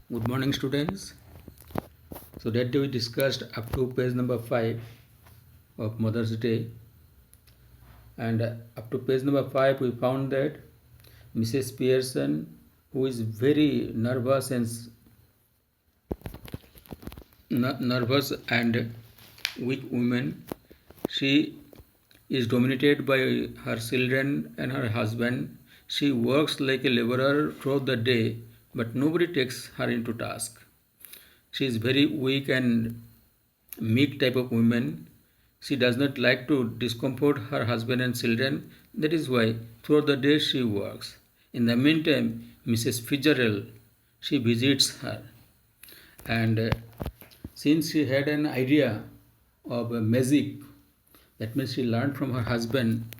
Good morning, students. So that day we discussed up to page number 5 of Mother's Day, and up to page number 5 we found that Mrs. Pearson, who is very nervous and weak woman, she is dominated by her children and her husband. She works like a laborer throughout the day, but nobody takes her into task. She is very weak and meek type of woman. She does not like to discomfort her husband and children. That is why throughout the day she works. In the meantime, Mrs. Fitzgerald, she visits her, and since she had an idea of magic, that means she learned from her husband,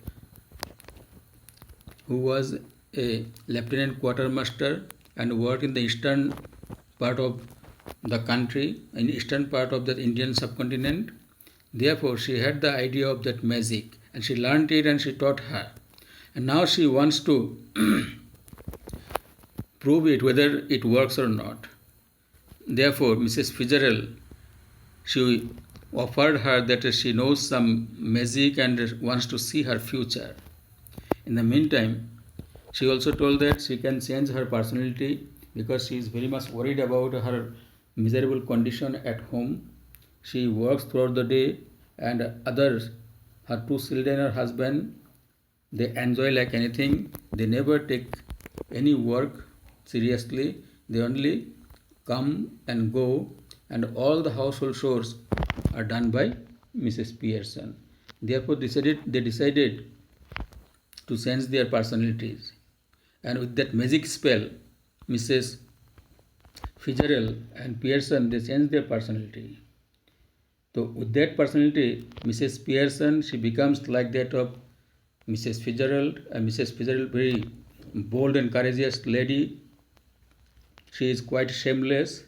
who was a lieutenant quartermaster and worked in the eastern part of the country, in eastern part of the Indian subcontinent. Therefore, she had the idea of that magic, and she learned it and she taught her. And now she wants to prove it whether it works or not. Therefore, Mrs. Fitzgerald, she offered her that she knows some magic and wants to see her future. In the meantime, she also told that she can change her personality because she is very much worried about her miserable condition at home. She works throughout the day, and others, her two children, her husband, they enjoy like anything. They never take any work seriously. They only come and go, and all the household chores are done by Mrs. Pearson. Therefore, they decided to change their personalities. And with that magic spell, Mrs. Fitzgerald and Pearson, they changed their personality. So with that personality, Mrs. Pearson, she becomes like that of Mrs. Fitzgerald, and Mrs. Fitzgerald, very bold and courageous lady. She is quite shameless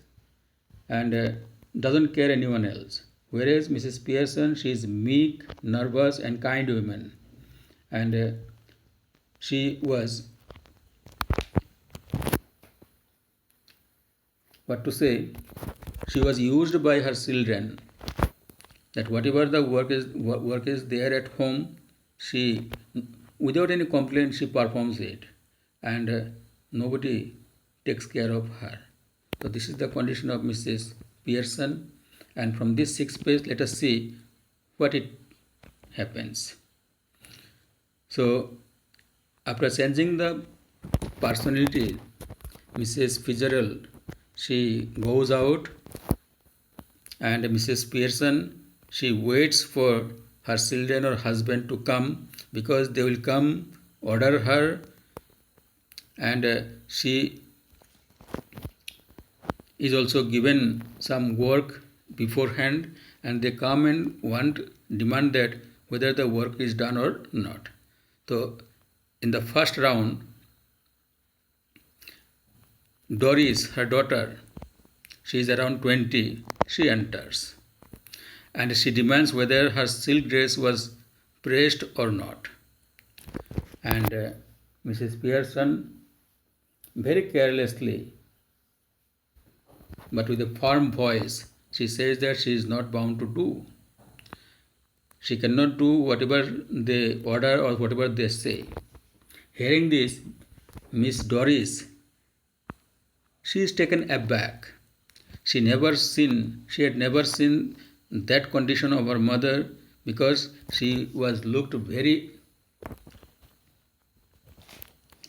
and doesn't care anyone else. Whereas Mrs. Pearson, she is meek, nervous, and kind woman, and she was, what to say, she was used by her children, that whatever the work is there at home, she, without any complaint, she performs it, and nobody takes care of her. So this is the condition of Mrs. Pearson, and from this 6th page, let us see what it happens. So after changing the personality, Mrs. Fitzgerald, she goes out, and Mrs. Pearson, she waits for her children or husband to come, because they will come, order her, and she is also given some work beforehand, and they come and demand that whether the work is done or not. So in the first round, Doris, her daughter, she is around 20, she enters, and she demands whether her silk dress was pressed or not. And Mrs. Pearson, very carelessly but with a firm voice, she says that she is not bound to do. She cannot do whatever they order or whatever they say. Hearing this, Miss Doris, she is taken aback. She had never seen that condition of her mother, because she was looked very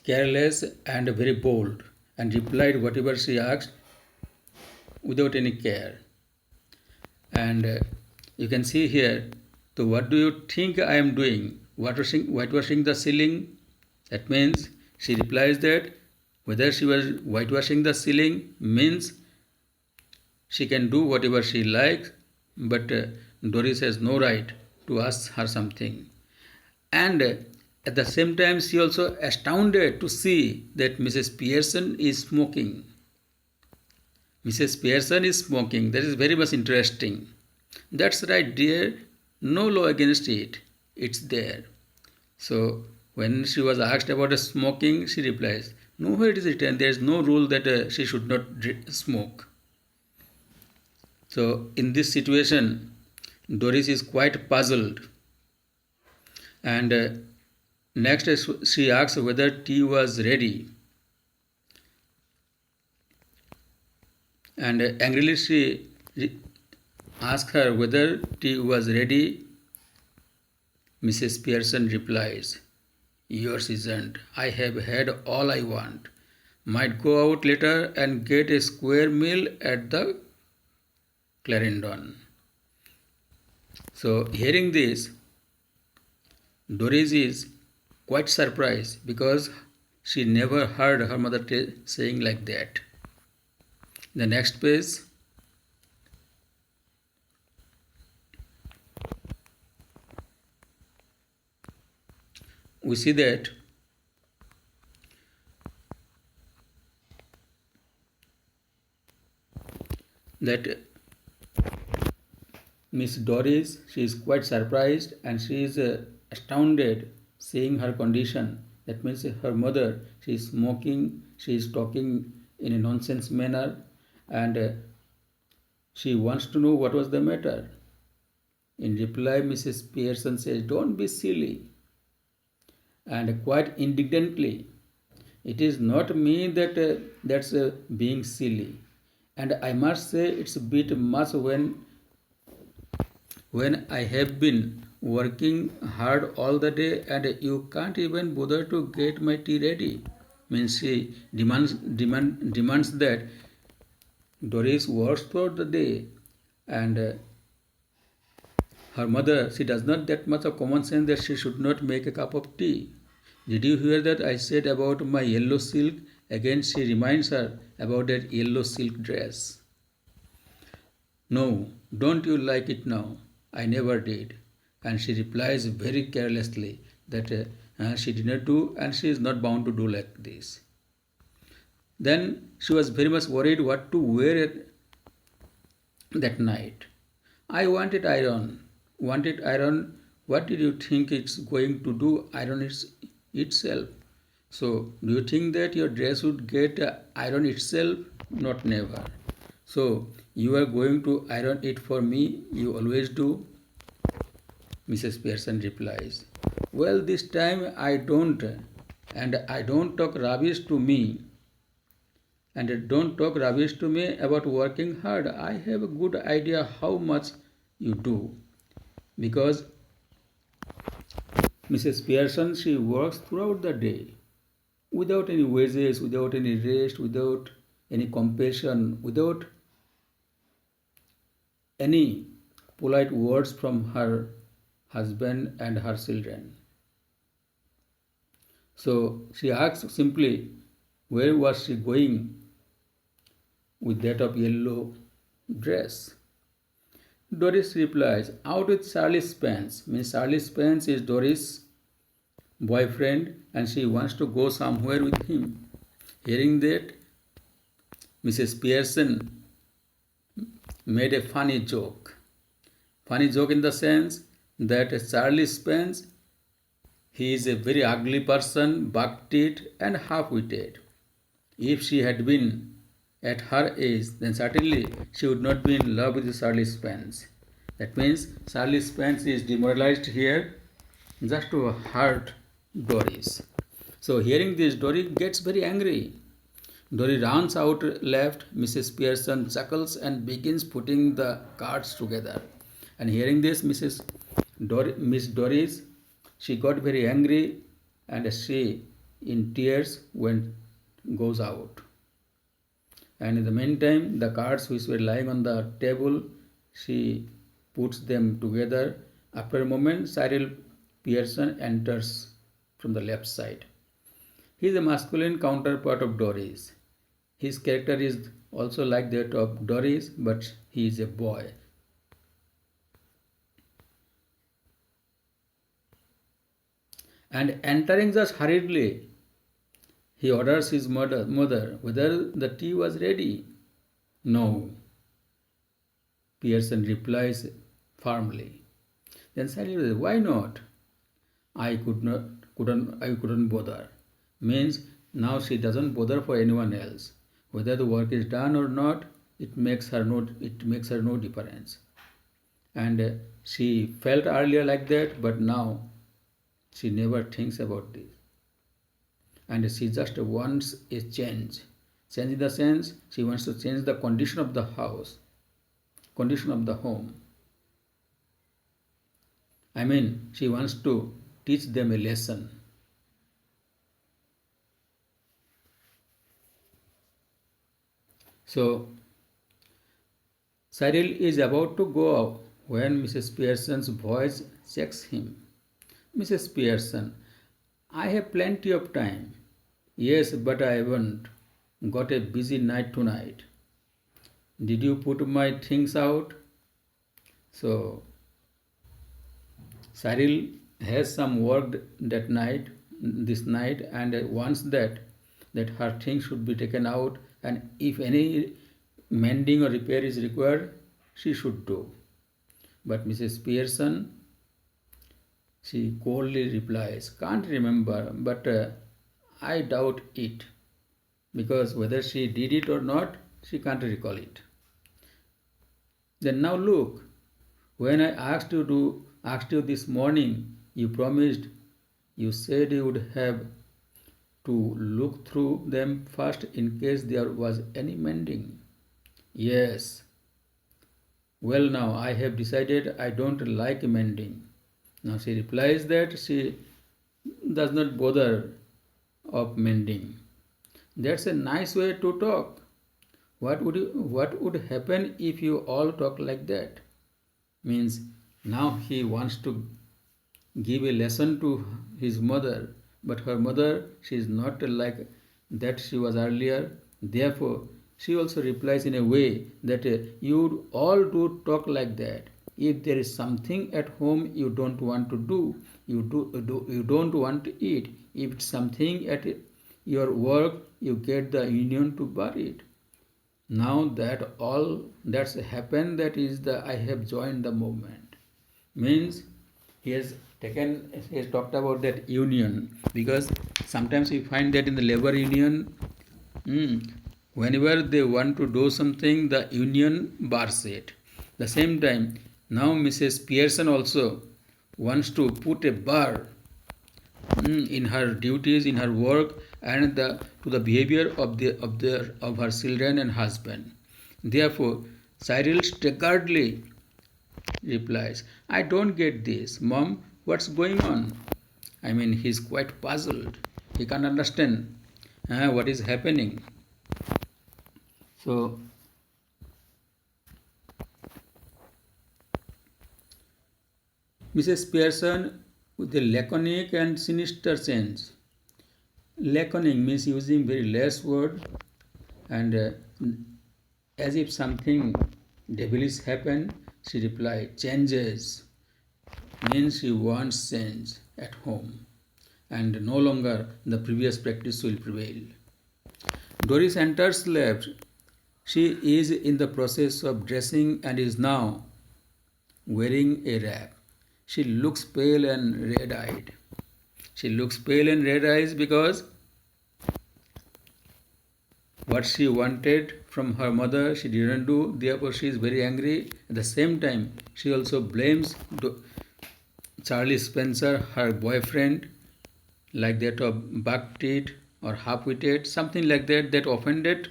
careless and very bold, and replied whatever she asked without any care. And you can see here, so what do you think I am doing? Whitewashing the ceiling? That means she replies that whether she was whitewashing the ceiling means she can do whatever she likes, but Doris has no right to ask her something. And at the same time, she also astounded to see that Mrs. Pearson is smoking. Mrs. Pearson is smoking. That is very much interesting. That's right, dear. No law against it. It's there. So when she was asked about smoking, she replies, Nowhere it is written. There is no rule that she should not smoke. So in this situation, Doris is quite puzzled. And next she asks whether tea was ready. And angrily she asks her whether tea was ready. Mrs. Pearson replies, "Yours isn't. I have had all I want. Might go out later and get a square meal at the Clarendon." So hearing this, Doris is quite surprised because she never heard her mother saying like that. The next page, we see that Miss Doris, she is quite surprised and she is astounded seeing her condition. That means her mother, she is smoking, she is talking in a nonsense manner, and she wants to know what was the matter. In reply, Mrs. Pearson says, "Don't be silly." And quite indignantly, "It is not me that's being silly. And I must say it's a bit much when I have been working hard all the day and you can't even bother to get my tea ready." Means she demands that Doris works throughout the day, and her mother, she does not that much of common sense that she should not make a cup of tea. "Did you hear that I said about my yellow silk?" Again she reminds her about that yellow silk dress. "No, don't you like it now?" "I never did." And she replies very carelessly that she did not do and she is not bound to do like this. Then she was very much worried what to wear that night. "I want it iron." "Want it iron? What did you think it's going to do? Iron itself. So, do you think that your dress would get iron itself? Not never. So, you are going to iron it for me? You always do." Mrs. Pearson replies, "Well, this time I don't, and I don't talk rubbish to me. And don't talk rubbish to me about working hard. I have a good idea how much you do. Because Mrs. Pearson, she works throughout the day without any wages, without any rest, without any compassion, without any polite words from her husband and her children." So she asks simply, where was she going with that of yellow dress? Doris replies, "Out with Charlie Spence." Means Charlie Spence is Doris' boyfriend and she wants to go somewhere with him. Hearing that, Mrs. Pearson made a funny joke. Funny joke in the sense that Charlie Spence, he is a very ugly person, buck-teeth and half-witted. If she had been at her age, then certainly she would not be in love with Charlie Spence. That means Charlie Spence is demoralized here just to hurt Doris. So hearing this, Doris gets very angry. Doris runs out left. Mrs. Pearson chuckles and begins putting the cards together. And hearing this, Miss Doris, she got very angry and she, in tears, goes out. And in the meantime, the cards which were lying on the table, she puts them together. After a moment, Cyril Pearson enters from the left side. He is a masculine counterpart of Doris. His character is also like that of Doris, but he is a boy. And entering just hurriedly, he orders his mother whether the tea was ready. "No," Pearson replies firmly. Then Sally says, "Why not?" I couldn't bother." Means Now she doesn't bother for anyone else. Whether the work is done or not, it makes her no difference. And she felt earlier like that, but now she never thinks about this. And she just wants a change. Change in the sense she wants to change the condition of the house, condition of the home. I mean, she wants to teach them a lesson. So Cyril is about to go out when Mrs. Pearson's voice checks him. Mrs. Pearson, I have plenty of time. Yes, but I haven't got a busy night tonight. Did you put my things out? So Cyril has some work that night, this night, and wants that her things should be taken out, and if any mending or repair is required, she should do. But Mrs. Pearson, she coldly replies, "Can't remember, but I doubt it, because whether she did it or not, she can't recall it." Then now look, when I asked you this morning, you promised, you said you would have to look through them first in case there was any mending. Yes. Well, now I have decided I don't like mending. Now she replies that she does not bother of mending. That's a nice way to talk. What would happen if you all talk like that? Means now he wants to give a lesson to his mother, but her mother, she is not like that she was earlier. Therefore, she also replies in a way that you all do talk like that. If there is something at home you don't want to do, you don't want to eat. If it's something at your work, you get the union to bury it. Now that all that's happened, that is the I have joined the movement. Means he has talked about that union, because sometimes we find that in the labor union, whenever they want to do something, the union bars it. The same time, now Mrs. Pearson also wants to put a bar in her duties, in her work, and to the behavior of her children and husband. Therefore, Cyril staggeredly replies, "I don't get this, Mom. What's going on?" I mean, he's quite puzzled. He can't understand what is happening. So Mrs. Pearson, with a laconic and sinister sense. Laconic means using very less word, and as if something devilish happened, she replied, "Changes," means she wants change at home, and no longer the previous practice will prevail. Doris enters left. She is in the process of dressing and is now wearing a wrap. She looks pale and red eyed. She looks pale and red eyed because what she wanted from her mother she didn't do, therefore she is very angry. At the same time, she also blames Charlie Spencer, her boyfriend, like that of buck-teeth or half-witted, something like that, that offended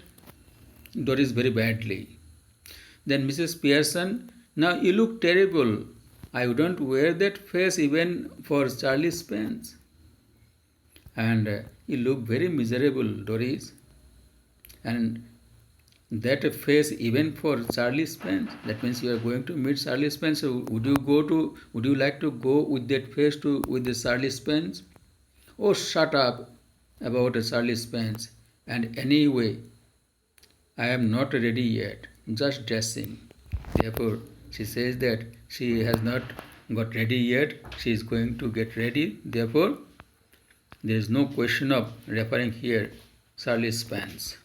Doris very badly. Then Mrs. Pearson, "Now you look terrible. I wouldn't wear that face even for Charlie Spence." And you look very miserable, Doris. And that face even for Charlie Spence. That means you are going to meet Charlie Spence. So would you like to go with that face to with the Charlie Spence? Oh, shut up about Charlie Spence. And anyway, I am not ready yet, just dressing. Therefore, she says that she has not got ready yet. She is going to get ready. Therefore, there is no question of referring here Charlie Spence.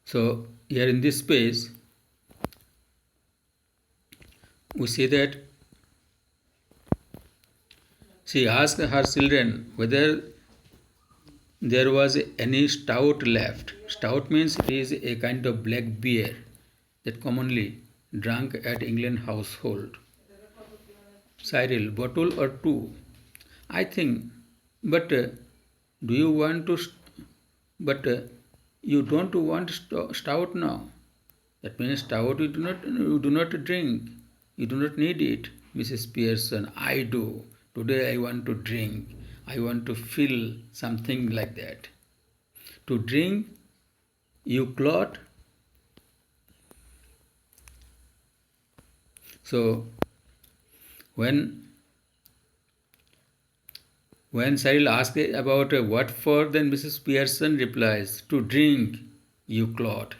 So here in this space, we see that she asked her children whether there was any stout left. Stout means it is a kind of black beer that commonly drunk at England household. Cyril, bottle or two? I think, but do you want to? But you don't want stout now. That means stout you do not drink. You do not need it, Mrs. Pearson. I do. Today I want to drink. I want to feel something like that. To drink, you clot. So when Cyril asks about what for, then Mrs. Pearson replies, to drink, you clot.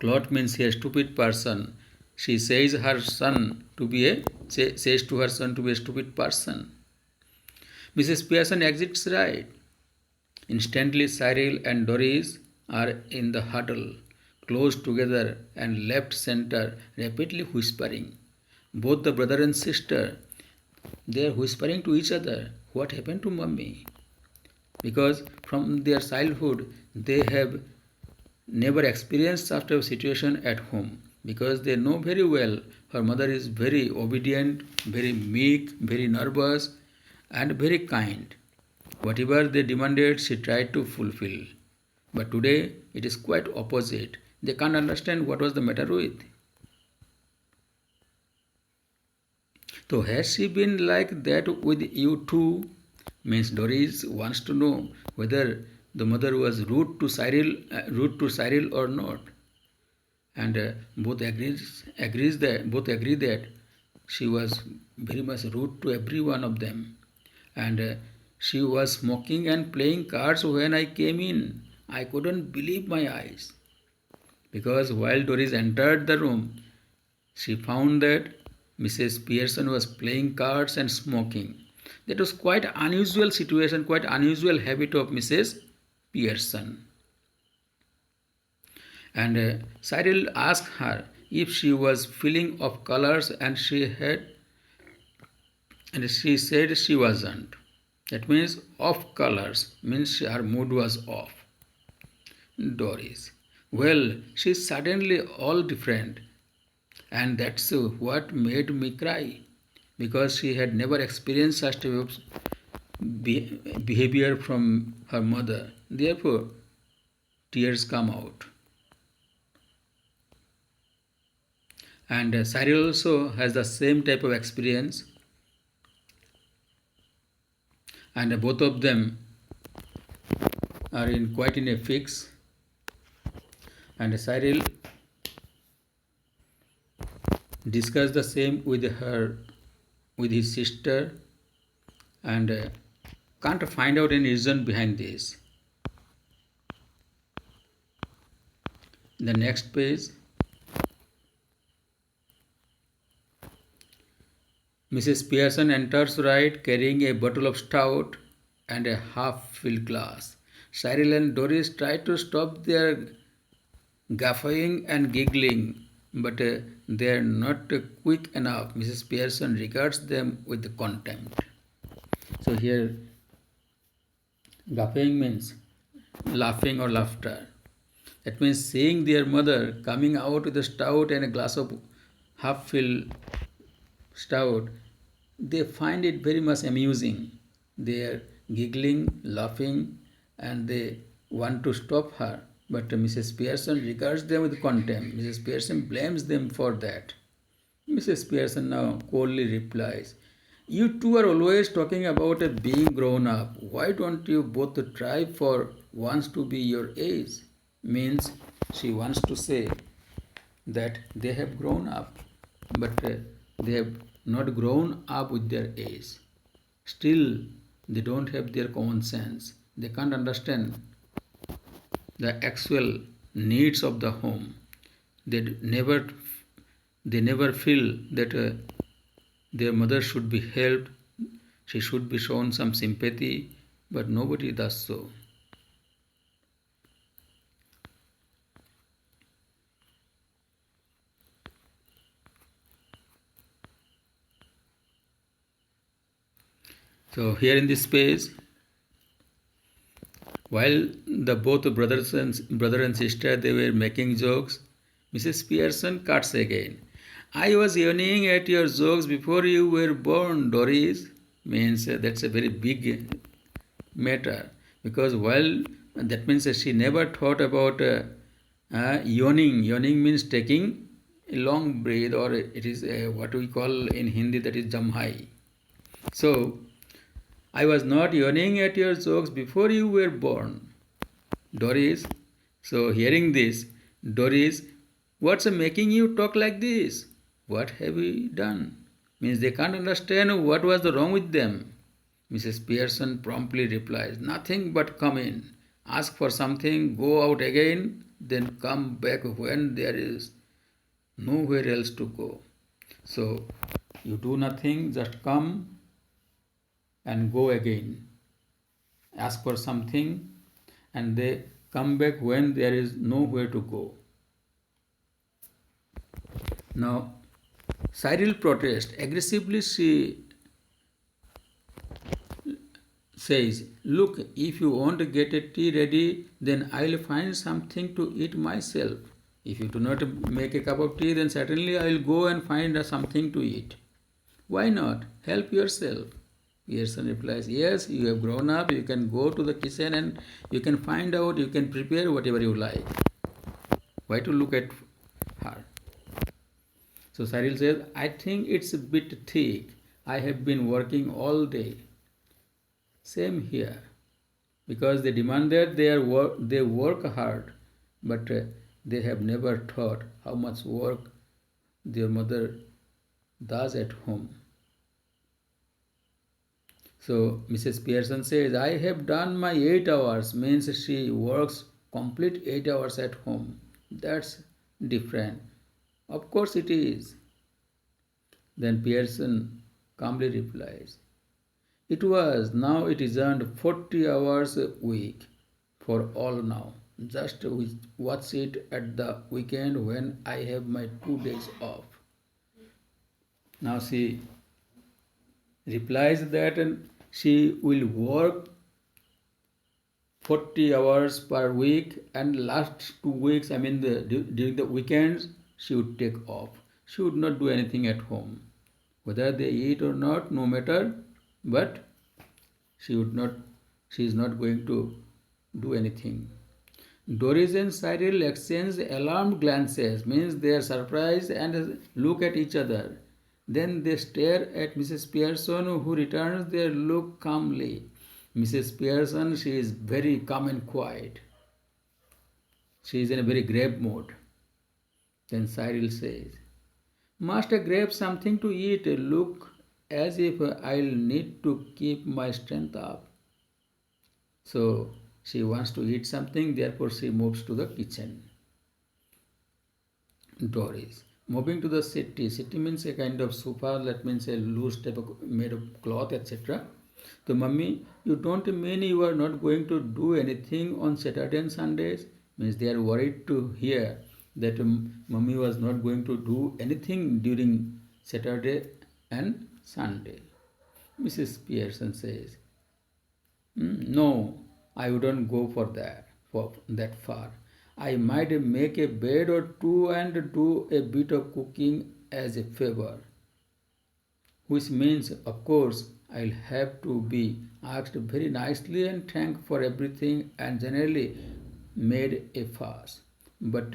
Clot means a stupid person. She says says to her son to be a stupid person. Mrs. Pearson exits right. Instantly Cyril and Doris are in the huddle, close together and left center, rapidly whispering. Both the brother and sister, they are whispering to each other, what happened to mummy? Because from their childhood they have never experienced such a situation at home. Because they know very well her mother is very obedient, very meek, very nervous, and very kind. Whatever they demanded, she tried to fulfill. But today it is quite opposite. They can't understand what was the matter with. So has she been like that with you too? Means Doris wants to know whether the mother was rude to Cyril or not. And both agree that she was very much rude to every one of them. And she was smoking and playing cards when I came in. I couldn't believe my eyes. Because while Doris entered the room, she found that Mrs. Pearson was playing cards and smoking. That was quite unusual situation, quite unusual habit of Mrs. Pearson. And Cyril asked her if she was feeling of colors, and she said she wasn't. That means off colors means her mood was off. Doris, well, she's suddenly all different, and that's what made me cry, because she had never experienced such type of behavior from her mother. Therefore, tears come out. And Cyril also has the same type of experience, and both of them are quite in a fix. And Cyril discussed the same with his sister, and can't find out any reason behind this. The next page, Mrs. Pearson enters right, carrying a bottle of stout and a half-filled glass. Cyril and Doris try to stop their guffawing and giggling, but they are not quick enough. Mrs. Pearson regards them with contempt. So here, guffawing means laughing or laughter. That means seeing their mother coming out with a stout and a glass of half-filled stout, they find it very much amusing. They are giggling, laughing, and they want to stop her. But Mrs. Pearson regards them with contempt. Mrs. Pearson blames them for that. Mrs. Pearson now coldly replies, you two are always talking about being grown up. Why don't you both try for once to be your age? Means she wants to say that they have grown up, but they have not grown up with their age. Still, they don't have their common sense. They can't understand the actual needs of the home. They never feel that their mother should be helped. She should be shown some sympathy, but nobody does so. So here in this page, while the both brother and sister they were making jokes, Mrs. Pearson cuts again. I was yawning at your jokes before you were born, Doris. Means that's a very big matter, because while that means she never thought about yawning. Yawning means taking a long breath, or it is what we call in Hindi, that is jamhai. So I was not yawning at your jokes before you were born, Doris. So hearing this, Doris, what's making you talk like this? What have we done? Means they can't understand what was the wrong with them. Mrs. Pearson promptly replies, nothing but come in. Ask for something, go out again, then come back when there is nowhere else to go. So you do nothing, just come and go again. Ask for something and they come back when there is nowhere to go. Now, Cyril protests aggressively. She says, look, if you want to get a tea ready, then I'll find something to eat myself. If you do not make a cup of tea, then certainly I'll go and find something to eat. Why not? Help yourself. Pearson replies, yes, you have grown up, you can go to the kitchen and you can find out, you can prepare whatever you like. Why to look at her? So Cyril says, I think it's a bit thick. I have been working all day. Same here. Because they demand that they work hard, but they have never thought how much work their mother does at home. So Mrs. Pearson says, I have done my 8 hours, means she works complete 8 hours at home. That's different. Of course it is. Then Pearson calmly replies, it was, now it isn't 40 hours a week for all now. Just watch it at the weekend when I have my 2 days off. Now she replies that she will work 40 hours per week, and last 2 weeks, during the weekends, she would take off. She would not do anything at home. Whether they eat or not, no matter, but she is not going to do anything. Doris and Cyril exchange alarmed glances, means they are surprised and look at each other. Then they stare at Mrs. Pearson, who returns their look calmly. Mrs. Pearson, she is very calm and quiet. She is in a very grave mood. Then Cyril says, must I grab something to eat? Look as if I'll need to keep my strength up. So she wants to eat something, therefore she moves to the kitchen. Doris. Moving to the settee. Settee means a kind of sofa, that means a loose type of made of cloth, etc. So, Mummy, you don't mean you are not going to do anything on Saturday and Sundays? Means they are worried to hear that Mummy was not going to do anything during Saturday and Sunday. Mrs. Pearson says, no, I wouldn't go for that far. I might make a bed or two and do a bit of cooking as a favor. Which means, of course, I'll have to be asked very nicely and thanked for everything and generally made a fuss. But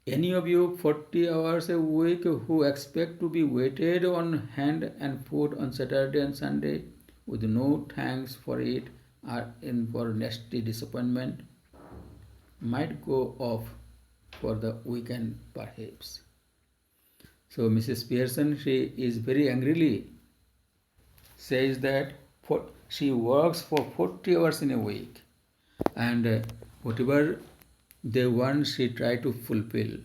any of you 40 hours a week who expect to be waited on hand and foot on Saturday and Sunday with no thanks for it are in for nasty disappointment, might go off for the weekend perhaps. So Mrs. Pearson, she is very angrily says that she works for 40 hours in a week, and whatever they want she try to fulfill,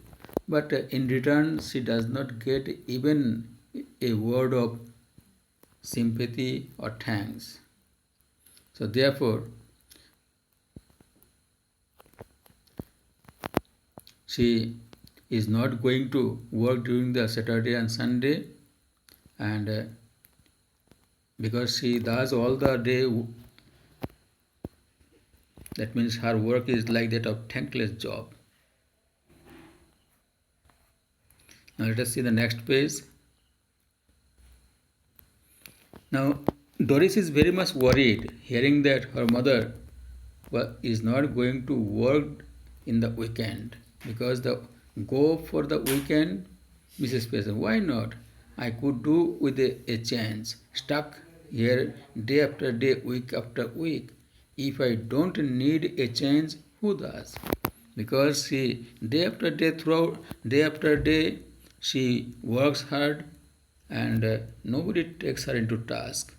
but in return she does not get even a word of sympathy or thanks. So therefore she is not going to work during the Saturday and Sunday, and because she does all the day. That means her work is like that of thankless job. Now let us see the next page. Now Doris is very much worried hearing that her mother is not going to work in the weekend, because the go for the weekend, Mrs. Pearson, why not? I could do with a change. Stuck here day after day, week after week. If I don't need a change, who does? Because she day after day, throughout day after day, she works hard, and nobody takes her into task.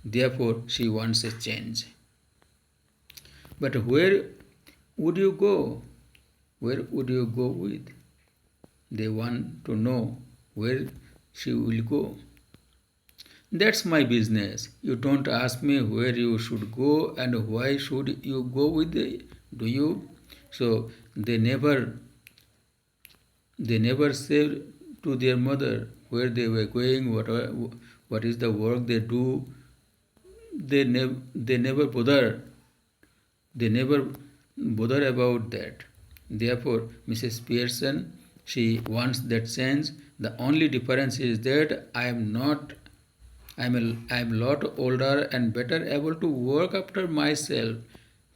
Therefore, she wants a change. But where would you go? Where would you go with? They want to know where she will go. That's my business. You don't ask me where you should go and why should you go with do you? So they never say to their mother where they were going, what is the work they do. They never bother. They never bother about that. Therefore, Mrs. Pearson, she wants that change. The only difference is that I am a lot older and better able to work after myself.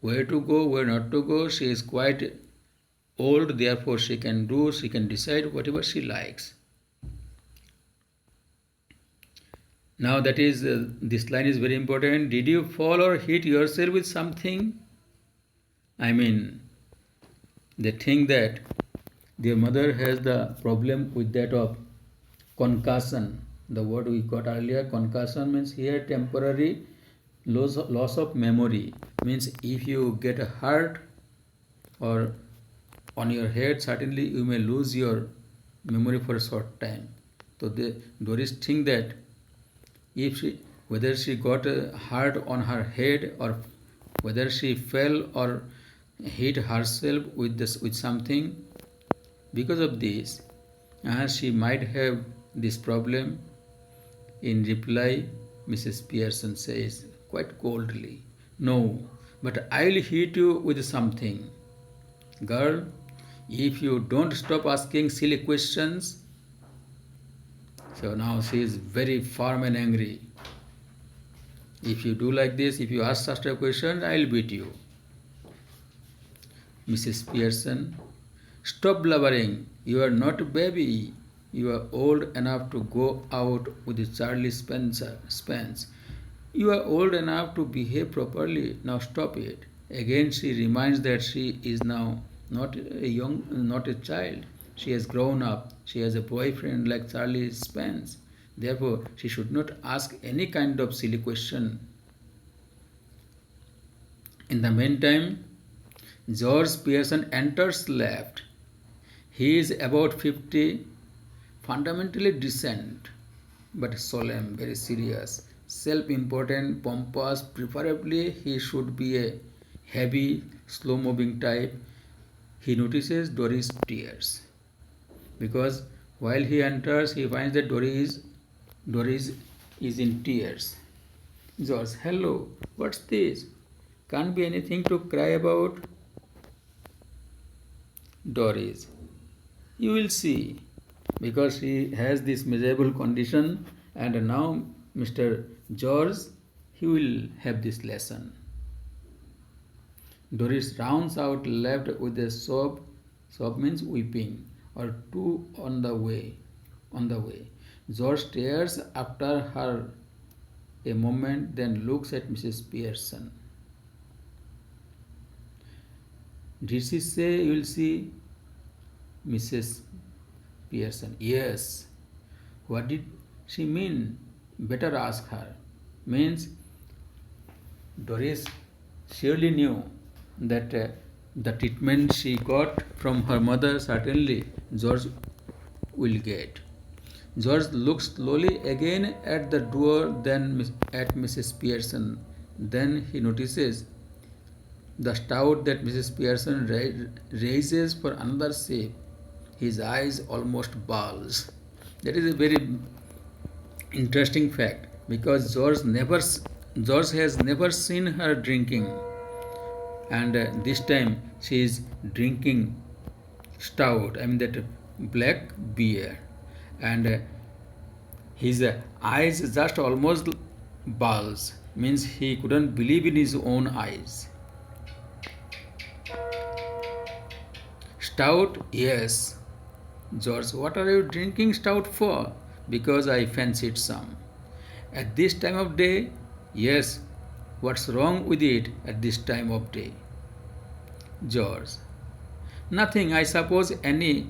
Where to go, where not to go. She is quite old, therefore she can decide whatever she likes. Now that is, this line is very important. Did you fall or hit yourself with something? I mean, they think that their mother has the problem with that of concussion. The word we got earlier, concussion, means here temporary loss of memory. Means if you get hurt or on your head, certainly you may lose your memory for a short time. So Doris think that whether she got hurt on her head or whether she fell or hit herself with something, because of this, she might have this problem. In reply, Mrs. Pearson says quite coldly, "No, but I'll hit you with something. Girl, if you don't stop asking silly questions." So now she is very firm and angry. If you do like this, if you ask such a question, I'll beat you. Mrs. Pearson, stop blubbering. You are not a baby. You are old enough to go out with Charlie Spence. You are old enough to behave properly. Now stop it. Again she reminds that she is now not a child. She has grown up. She has a boyfriend like Charlie Spence. Therefore, she should not ask any kind of silly question. In the meantime, George Pearson enters left. He is about 50, fundamentally decent, but solemn, very serious, self-important, pompous. Preferably, he should be a heavy, slow-moving type. He notices Doris' tears, because while he enters, he finds that Doris is in tears. George, hello, what's this? Can't be anything to cry about. Doris, you will see, because he has this miserable condition, and now Mr. George, he will have this lesson. Doris rounds out left with a sob. Sob means weeping, or two on the way. George stares after her a moment, then looks at Mrs. Pearson. Did she say you will see? Mrs. Pearson, yes. What did she mean? Better ask her. Means Doris surely knew that the treatment she got from her mother, certainly George will get. George looks slowly again at the door, then at Mrs. Pearson. Then he notices the stout that Mrs. Pearson raises for another sip. His eyes almost bulge. That is a very interesting fact. because George has never seen her drinking, and this time she is drinking stout. I mean that black beer, and his eyes just almost bulged. Means he couldn't believe in his own eyes. Stout, yes. George, what are you drinking stout for? Because I fancied some. At this time of day? Yes. What's wrong with it at this time of day? George, nothing, I suppose any,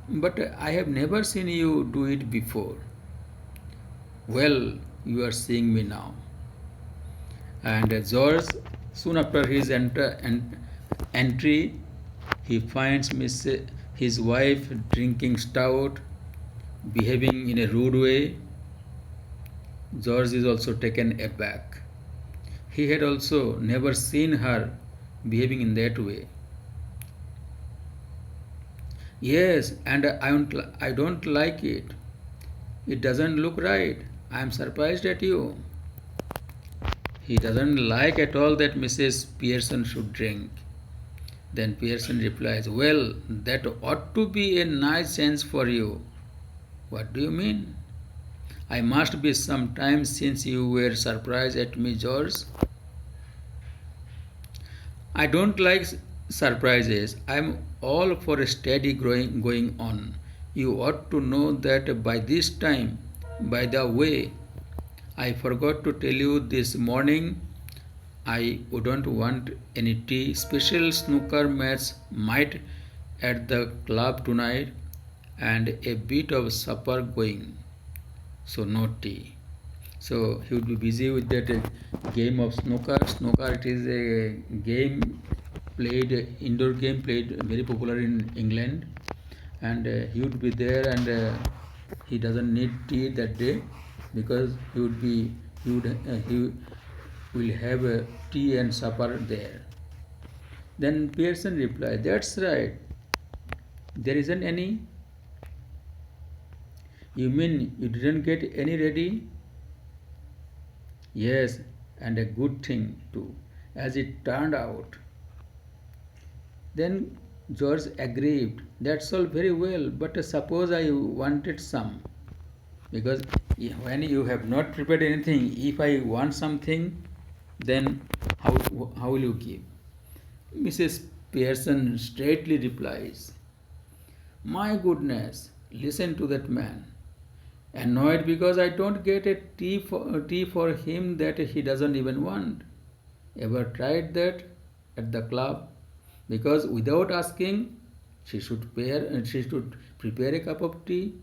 but I have never seen you do it before. Well, you are seeing me now. And George, soon after his entry, he finds his wife drinking stout, behaving in a rude way. George is also taken aback. He had also never seen her behaving in that way. Yes, and I don't like it. It doesn't look right. I am surprised at you. He doesn't like at all that Mrs. Pearson should drink. Then Pearson replies, well, that ought to be a nice chance for you. What do you mean? I must be some time since you were surprised at me, George. I don't like surprises. I'm all for a steady going on. You ought to know that by this time. By the way, I forgot to tell you this morning I wouldn't want any tea. Special snooker match might at the club tonight and a bit of supper going. So no tea. So he would be busy with that game of snooker. Snooker, it is a game played, indoor game played very popular in England, and he would be there, and he doesn't need tea that day because he will have tea and supper there. Then Pearson replied, "That's right. There isn't any. You mean you didn't get any ready?" Yes, and a good thing too, as it turned out. Then George agreed. That's all very well, but suppose I wanted some. Because when you have not prepared anything, if I want something, then how will you give? Mrs. Pearson straightly replies, my goodness, listen to that man. Annoyed because I don't get a tea for him that he doesn't even want. Ever tried that at the club? Because without asking, she should prepare a cup of tea,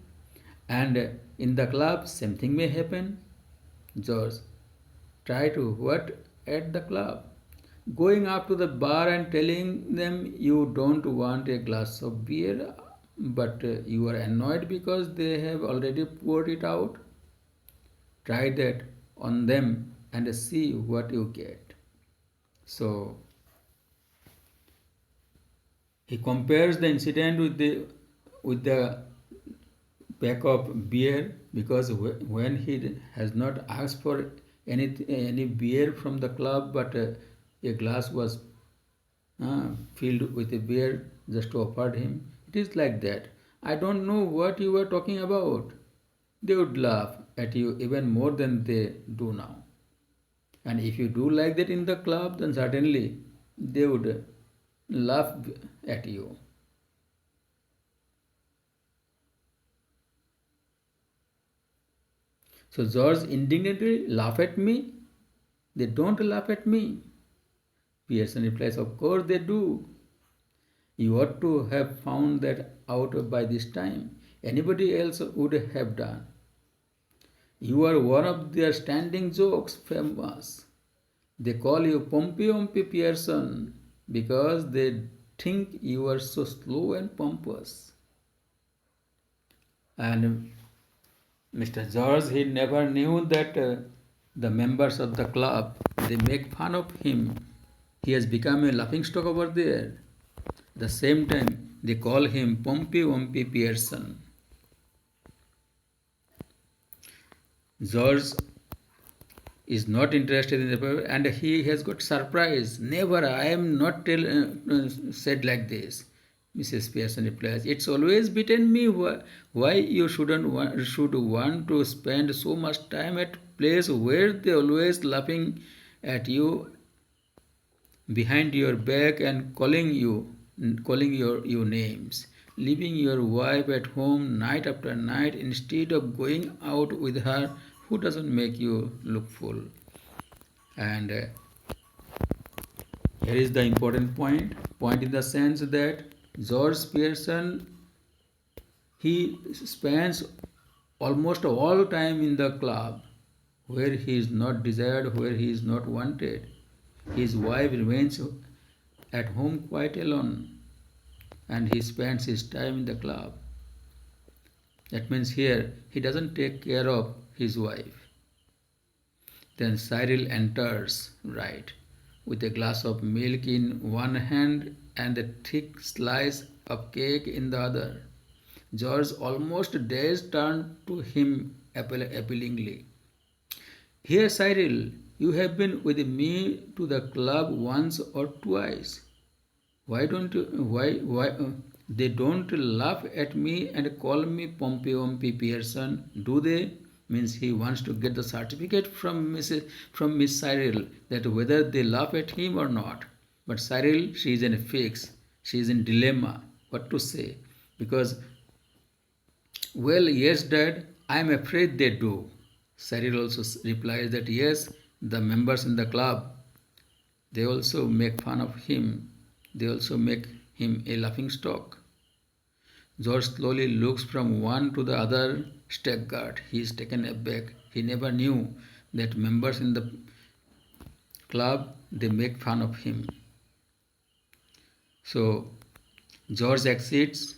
and in the club, same thing may happen. George, try to what at the club? Going up to the bar and telling them you don't want a glass of beer, but you are annoyed because they have already poured it out. Try that on them and see what you get. So he compares the incident with the pack of beer, because when he has not asked for any beer from the club, but a glass was filled with a beer just offered him. It is like that. I don't know what you were talking about. They would laugh at you even more than they do now. And if you do like that in the club, then certainly they would laugh at you. So George indignantly laugh at me. They don't laugh at me. Pearson replies, of course they do. You ought to have found that out by this time. Anybody else would have done. You are one of their standing jokes, famous. They call you Pompey Ompy Pearson because they think you are so slow and pompous. And Mr. George, he never knew that the members of the club, they make fun of him. He has become a laughingstock over there. At the same time, they call him Pompey Ompy Pearson. George is not interested in the paper, and he has got surprise. Never, I am not said like this. Mrs. Pearson replies, it's always beaten me why you should want to spend so much time at place where they always laughing at you behind your back and calling your names, leaving your wife at home night after night instead of going out with her, who doesn't make you look fool. And here is the important point in the sense that George Pearson, he spends almost all time in the club where he is not desired, where he is not wanted. His wife remains at home quite alone, and he spends his time in the club. That means here he doesn't take care of his wife. Then Cyril enters, right, with a glass of milk in one hand and a thick slice of cake in the other. George, almost dazed, turned to him appealingly. Here, Cyril, you have been with me to the club once or twice. Why they don't laugh at me and call me Pompey Pearson, do they? Means he wants to get the certificate from Miss Cyril that whether they laugh at him or not. But Cyril, she is in a fix. She is in dilemma. What to say? Because, well, yes, Dad, I am afraid they do. Cyril also replies that yes, the members in the club, they also make fun of him. They also make him a laughing stock. George slowly looks from one to the other staggered. He is taken aback. He never knew that members in the club, they make fun of him. So George exits,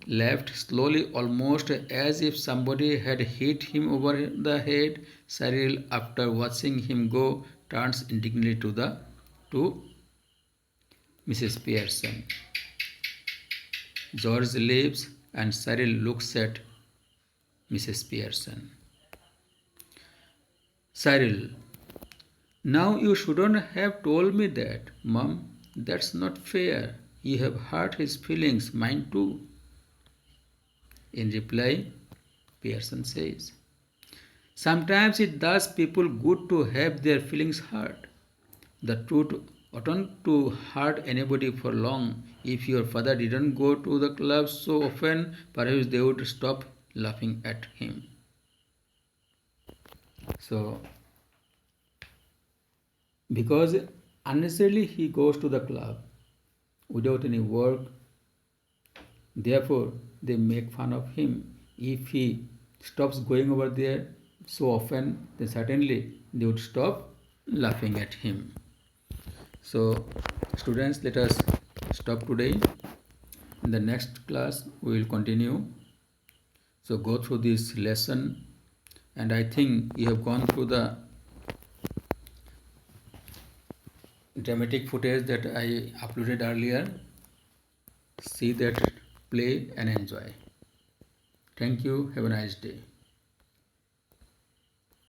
left slowly, almost as if somebody had hit him over the head. Cyril, after watching him go, turns indignantly to Mrs. Pearson. George leaves and Cyril looks at Mrs. Pearson. Cyril, now you shouldn't have told me that, Mum. That's not fair. You have hurt his feelings, mine too. In reply, Pearson says, sometimes it does people good to have their feelings hurt. The truth oughtn't to hurt anybody for long. If your father didn't go to the club so often, perhaps they would stop laughing at him. So, because unnecessarily he goes to the club without any work, therefore they make fun of him. If he stops going over there so often, then certainly they would stop laughing at him. So, students, let us stop today. In the next class, we will continue. So, go through this lesson, and I think you have gone through the dramatic footage that I uploaded earlier. See that, play and enjoy. Thank you. Have a nice day.